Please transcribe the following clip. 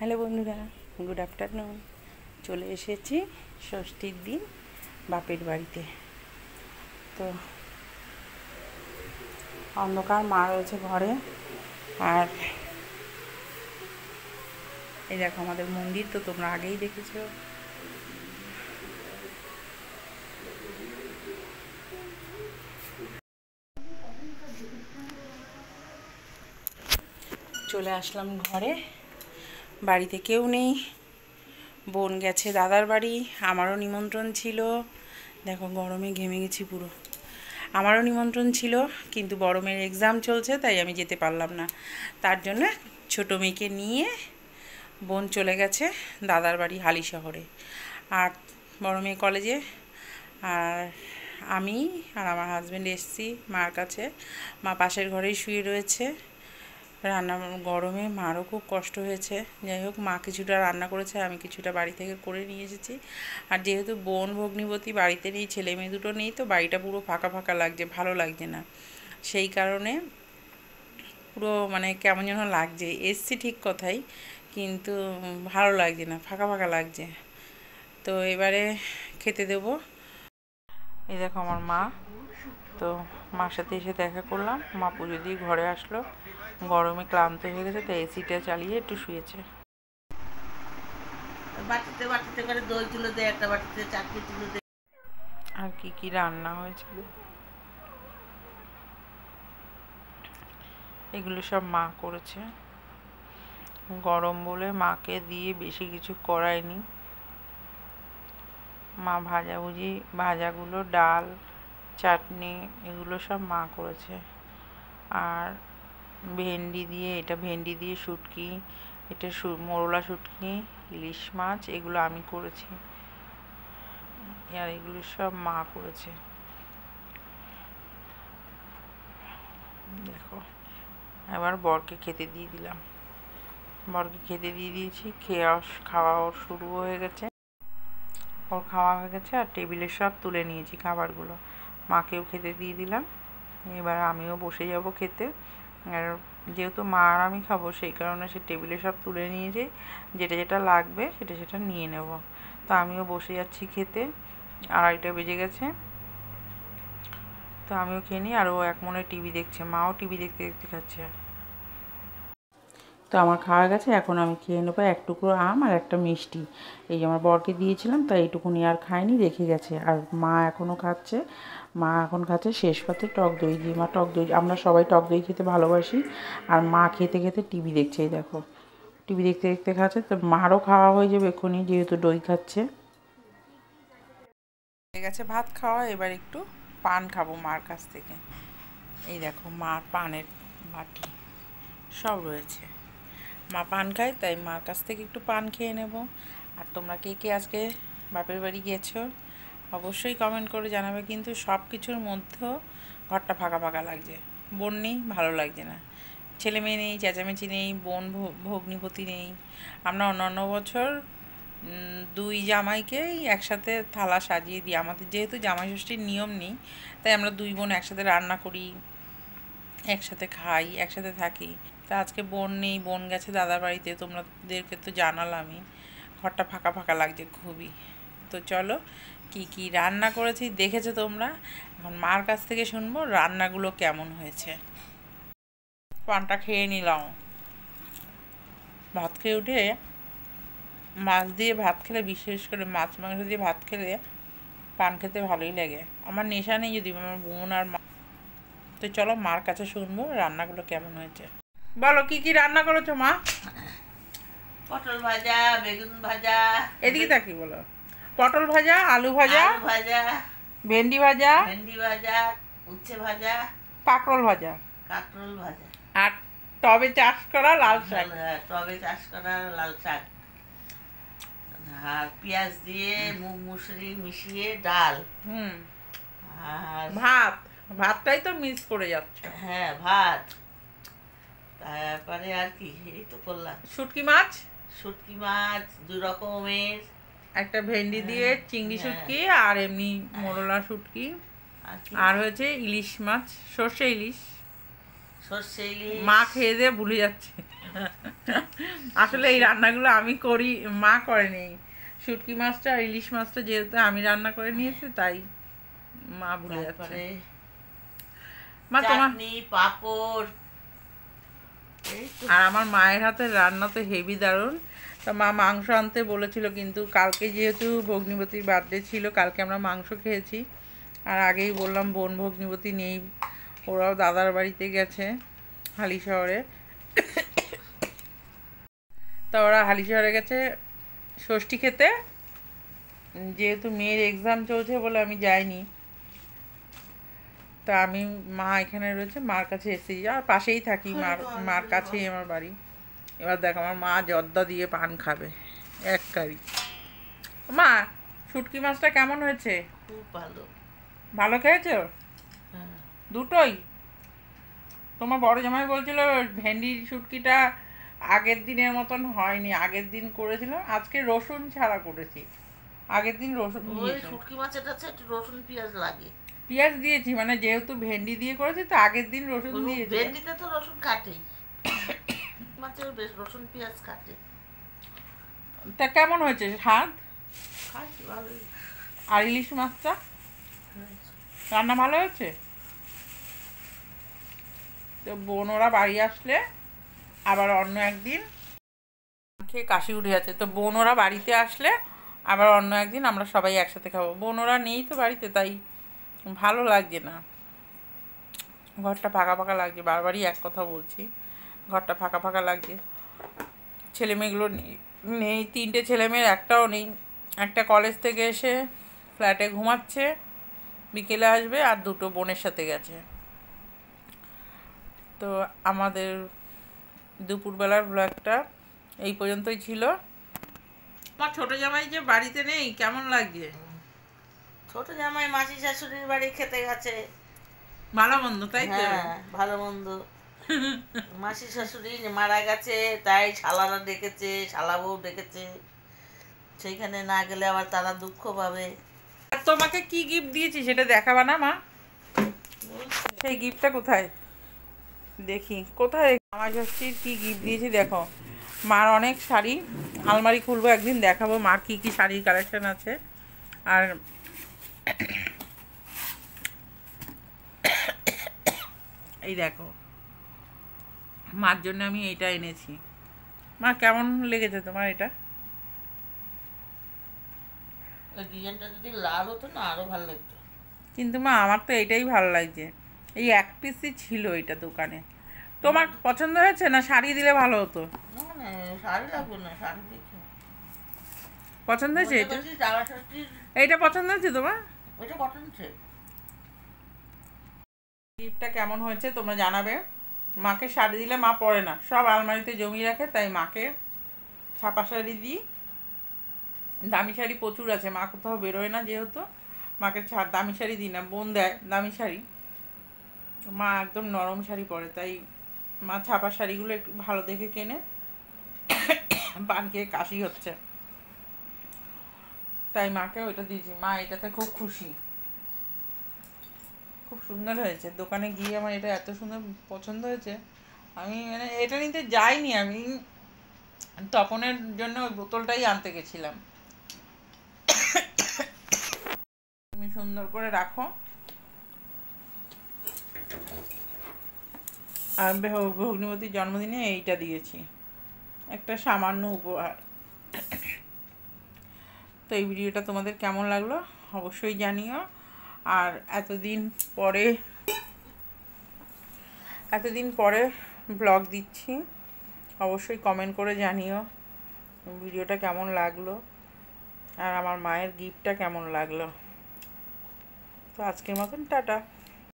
Hello বন্ধুরা, good afternoon. চলে এসেছি ষষ্ঠীর দিন বাপের বাড়িতে। তো অন্ধকার, মা রয়েছে ঘরে, আর এই দেখো আমাদের মন্দির, তো তোমরা আগেই দেখেছো। চলে আসলাম ঘরে, বাড়িতে কেউ নেই, বোন গেছে দাদার বাড়ি, আমারও নিমন্ত্রণ ছিল। দেখো গরমে ঘেমে গেছি পুরো। আমারও নিমন্ত্রণ ছিল, কিন্তু বড় মেয়ের এক্সাম চলছে, তাই আমি যেতে পারলাম না। তার জন্য ছোটো মেয়েকে নিয়ে বোন চলে গেছে দাদার বাড়ি হালি শহরে, আর বড় মেয়ে কলেজে। আর আমি আর আমার হাজব্যান্ড এসেছি মার কাছে। মা পাশের ঘরেই শুয়ে রয়েছে। রান্না গরমে মারও খুব কষ্ট হয়েছে। যাই হোক, মা কিছুটা রান্না করেছে, আমি কিছুটা বাড়ি থেকে করে নিয়ে এসেছি। আর যেহেতু বোন ভগ্নিপতি বাড়িতে নেই, ছেলে মেয়ে দুটো নেই, তো বাড়িটা পুরো ফাঁকা ফাঁকা লাগছে, ভালো লাগছে না। সেই কারণে পুরো মানে কেমন যেন লাগছে। এসছি ঠিক কথাই, কিন্তু ভালো লাগছে না, ফাঁকা ফাঁকা লাগছে। তো এবারে খেতে দেবো। এই দেখো আমার মা, তো মার সাথে এসে দেখা করলাম। মা পুজো দিয়ে ঘরে আসলো, গরমে ক্লান্ত হয়ে গেছে, তাই এসিটা চালিয়ে একটু শুয়েছে। বাটিতে বাটিতে করে দই তুলে দেয়, একটা বাটিতে চাটনি তুলে দেয়। আর কি কি রান্না হয়েছিল এগুলো সব মা করেছে। গরম বলে মাকে দিয়ে বেশি কিছু করায়নি। মা ভাজাগুলো, ডাল, চাটনি, এগুলো সব মা করেছে। আর এটা ভেন্ডি দিয়ে শুটকি, এটা মোরলা শুটকি, ইলিশ মাছ, এগুলো আমি করেছি। আর এগুলো সব মা করেছে। দেখো, এবার বরকে খেতে দিয়ে দিলাম। বরকে খেতে দিয়ে দিয়েছি, খাওয়া ওর শুরু হয়ে গেছে। ওর খাওয়া হয়ে গেছে, আর টেবিলে সব তুলে নিয়েছি খাবারগুলো। মাকেও খেতে দিয়ে দিলাম। এবার আমিও বসে যাব খেতে। আর যেহেতু মা আর আমি খাবো, সেই কারণে সে টেবিলে সব তুলে নিয়েছি, যেটা যেটা লাগবে সেটা সেটা নিয়ে নেব। তো আমিও বসে যাচ্ছি খেতে। 2:30 বেজে গেছে, তো আমিও খেয়ে নিই। আর ও এক মনে টিভি দেখছে, মাও টিভি দেখতে দেখতে খাচ্ছে। তো আমার খাওয়া গেছে, এখন আমি খেয়ে নেবো এক টুকরো আম আর একটা মিষ্টি। এই যে আমার বরকে দিয়েছিলাম, তাই এইটুকুনি আর খায়নি, রেখে গেছে। আর মা এখনও খাচ্ছে। মা এখন খাচ্ছে শেষ পাতে টক দই দিয়ে। মা টক দই, আমরা সবাই টক দই খেতে ভালোবাসি। আর মা খেতে খেতে টিভি দেখছে। এই দেখো, টিভি দেখতে দেখতে খাচ্ছে। তো মারও খাওয়া হয়ে যাবে এক্ষুনি, যেহেতু দই খাচ্ছে। হয়ে গেছে ভাত খাওয়া, এবার একটু পান খাবো মার কাছ থেকে। এই দেখো মার পানের বাটি সব রয়েছে। মা পান খায়, তাই মার কাছ থেকে একটু পান খেয়ে নেব। আর তোমরা কে কে আজকে বাপের বাড়ি গেছো অবশ্যই কমেন্ট করে জানাবে। কিন্তু সব কিছুর মধ্যেও ঘরটা ফাঁকা ফাঁকা লাগছে। বোন নেই, ভালো লাগছে না। ছেলে মেয়ে নেই, চেঁচামেচি নেই, বোন ভগ্নিপতি নেই। আমরা অন্যান্য বছর 2 জামাইকেই একসাথে থালা সাজিয়ে দিই। আমাদের যেহেতু জামাই ষষ্ঠীর নিয়ম নেই, তাই আমরা 2 বোন একসাথে রান্না করি, একসাথে খাই, একসাথে থাকি। তা আজকে বোন নেই, বোন গেছে দাদার বাড়িতে। তোমাদেরকে তো জানালামই, ঘরটা ফাঁকা ফাঁকা লাগছে খুবই। তো চলো, কি কি রান্না করেছি দেখেছো তোমরা। এখন মার কাছ থেকে শুনবো রান্নাগুলো কেমন হয়েছে। পানটা খেয়ে নিলাম। ভাত খেয়ে উঠে মাছ দিয়ে ভাত খেলে, বিশেষ করে মাছ মাংস দিয়ে ভাত খেলে পান খেতে ভালোই লাগে। আমার নেশা নেই যদি, আমার বোন আর মা। তো চলো মার কাছে শুনবো রান্নাগুলো কেমন হয়েছে। বলো কি কি রান্না করেছো মা। পটল ভাজা, বেগুন ভাজা, এদিকে তাকি বলো। পটল ভাজা, আলু ভাজা, ভাজা, ভেন্ডি ভাজা, উচ্ছে ভাজা, কাঁকরোল ভাজা, কাঁকরোল ভাজা, আর টবে চাষ করা লাল শাক। টবে চাষ করা লাল শাক, আর পেঁয়াজ দিয়ে মুগ মুসুরি মিশিয়ে ডাল। আর ভাতটাই তো মিস করে যাচ্ছে। হ্যাঁ, ভাত। তারপরে আর কি, এই তো করলাম। শুটকি মাছ 2 রকমের, একটা ভেন্ডি দিয়ে চিংড়ি শুটকি, আর এমনি মোরলা শুটকি, আর হয়েছে ইলিশ মাছ, সর্ষে ইলিশ। মা খেয়ে দিয়ে ভুলে যাচ্ছে। আসলে এই রান্নাগুলো আমি করি, মা করেনি। শুটকি মাছটা আর ইলিশ মাছটা যেহেতু আমি রান্না করে নিয়েছি, তাই মা ভুলে যাচ্ছে। তারপরে মা তোমার চাটনি, পাঁপড়, এই তো। আর আমার মায়ের হাতের রান্না তো হেভি দারুণ। তা মা মাংস আনতে বলেছিল, কিন্তু কালকে যেহেতু ভগ্নিপতির বার্থডে ছিল, কালকে আমরা মাংস খেয়েছি। আর আগেই বললাম বোন ভগ্নিপতি নেই, ওরাও দাদার বাড়িতে গেছে হালি শহরে। তা ওরা হালি শহরে গেছে ষষ্ঠী খেতে, যেহেতু মেয়ের এক্সাম চলছে বলে আমি যাইনি। তা আমি, মা এখানে রয়েছে, মার কাছে এসেছি, আর পাশেই থাকি, মার কাছেই আমার বাড়ি। এবার দেখ আমার মা জর্দা দিয়ে পান খাবে এক কারি। মা, শুটকি মাছটা কেমন হয়েছে? খুব ভালো। ভালো খেয়েছো? হ্যাঁ। দুটোই? তোমার বড় জামাই বলছিল ভেন্ডির শুটকিটা আগের দিনের মতন হয়নি, আগের দিন করেছিলাম, আজকে রসুন ছাড়া করেছি, আগের দিন রসুন ওই দিয়েছি। শুটকি মাছের কাছে একটু রসুন পেঁয়াজ লাগে। পেঁয়াজ দিয়েছি, মানে যেহেতু ভেন্ডি দিয়ে করেছি তো আগের দিন রসুন দিয়েছি। ভেন্ডিতে তো রসুন কাটেই, মাছের বেশ রসুন পেঁয়াজ কাটে। তা কেমন হয়েছে স্বাদ? খাইছি ভালোই আর ইলিশ মাছটা হয়েছে। রান্না ভালো হয়েছে? তো বোন ওরা বাড়ি আসলে আবার অন্য একদিন, খেয়ে কাশি উঠে যাচ্ছে, তো বোন ওরা বাড়িতে আসলে আবার অন্য একদিন আমরা সবাই একসাথে খাবো। বোন ওরা নেই তো বাড়িতে, তাই ভালো লাগছে না, ঘরটা ফাঁকা ফাঁকা লাগছে, বারবারই এক কথা বলছি, ঘরটা ফাঁকা ফাঁকা লাগছে। ছেলে মেয়েগুলো নেই, তিনটে ছেলে মেয়ের একটাও নেই। একটা কলেজ থেকে এসে ফ্ল্যাটে ঘুমাচ্ছে, বিকেলে আসবে, আর দুটো বোনের সাথে গেছে। তো আমাদের দুপুরবেলার ব্লগটা এই পর্যন্তই ছিল। আমার ছোটো জামাই যে বাড়িতে নেই, কেমন লাগছে? ছোট জামাই মাসি শাশুড়ির বাড়ি খেতে গেছে। ভালো মন্দ, তাই তো? হ্যাঁ, ভালো মন্দ। মাসি শাশুড়ি মারা গেছে, তাই শালারা ডেকেছে, শালা বউ ডেকেছে। সেইখানে না গেলে আবার তারা দুঃখ পাবে। আর তোমাকে কি গিফট দিয়েছি সেটা দেখাবা না মা? সেই গিফটটা কোথায় দেখি, কোথায় আমার ষষ্ঠীর কি গিফট দিয়েছি দেখো। মার অনেক শাড়ি, আলমারি খুলবো একদিন, দেখাবো মার কি কি শাড়ির কালেকশন আছে। আর এই দেখো, মার জন্য আমি এইটা এনেছি। মা কেমন লেগেছে তোমার এটা? ওই ডিজাইনটা যদি লাল হতো না আরো ভালো লাগতো। কিন্তু মা আমার তো এটাই ভালো লাগছে, এই এক পিসই ছিল এটা দোকানে। তোমার পছন্দ হয়েছে না শাড়ি দিলে ভালো হতো? না না, শাড়ি লাগবে না, শাড়ি দেখি পছন্দ হয়েছে এটা? তারা ষষ্ঠীর এইটা পছন্দ হয়েছে তোমার? ওইটা কটন সেট। গিফটটা কেমন হয়েছে তোমরা জানাবে। মাকে শাড়ি দিলে মা পরে না, সব আলমারিতে জমিয়ে রাখে, তাই মাকে ছাপা শাড়ি দিই। দামি শাড়ি প্রচুর আছে, মা কোথাও বেরোয় না যেহেতু, মাকে দামি শাড়ি দিই না, বোন দেয় দামি শাড়ি, মা একদম নরম শাড়ি পরে, তাই মা ছাপা শাড়িগুলো একটু ভালো দেখে কেনে। পান খেয়ে কাশি হচ্ছে, তাই মাকে ওইটা দিয়েছি, মা এটাতে খুব খুশি, খুব সুন্দর হয়েছে। দোকানে গিয়ে আমার এটা এত সুন্দর পছন্দ হয়েছে, আমি মানে এটা নিতে যাইনি, আমি তপনের জন্য ওই বোতলটাই আনতে গেছিলাম। তুমি সুন্দর করে রাখো। আর ভগ্নিপতির জন্মদিনে এইটা দিয়েছি, একটা সামান্য উপহার। তো এই ভিডিওটা তোমাদের কেমন লাগলো অবশ্যই জানিও। আর এতদিন পরে ব্লগ দিচ্ছি, অবশ্যই কমেন্ট করে জানিও ভিডিওটা কেমন লাগলো, আর আমার মায়ের গিফটটা কেমন লাগলো। তো আজকের মতন টাটা।